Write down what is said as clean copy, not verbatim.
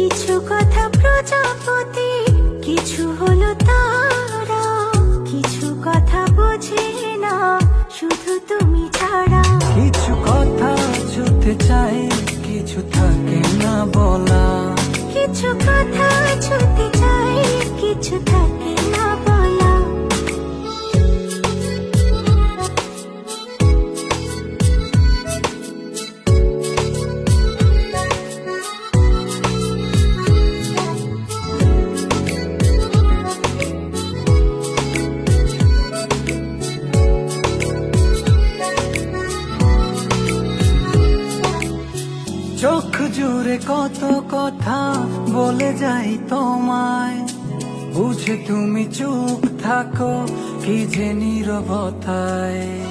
কিছু কথা প্রজাপতি, কিছু হলো তারা, কিছু কথা বোঝে না শুধু তুমি ছাড়া। কিছু কথা ছুতে চাই, কিছু থাকে না বলা। কিছু কথা ছুতে চাই, কিছু থাকে না বলা। চোখ জুড়ে কত কথা বলে যাই তোমায়, বুঝে তুমি চুপ থাকো কি যে নীরবতায়।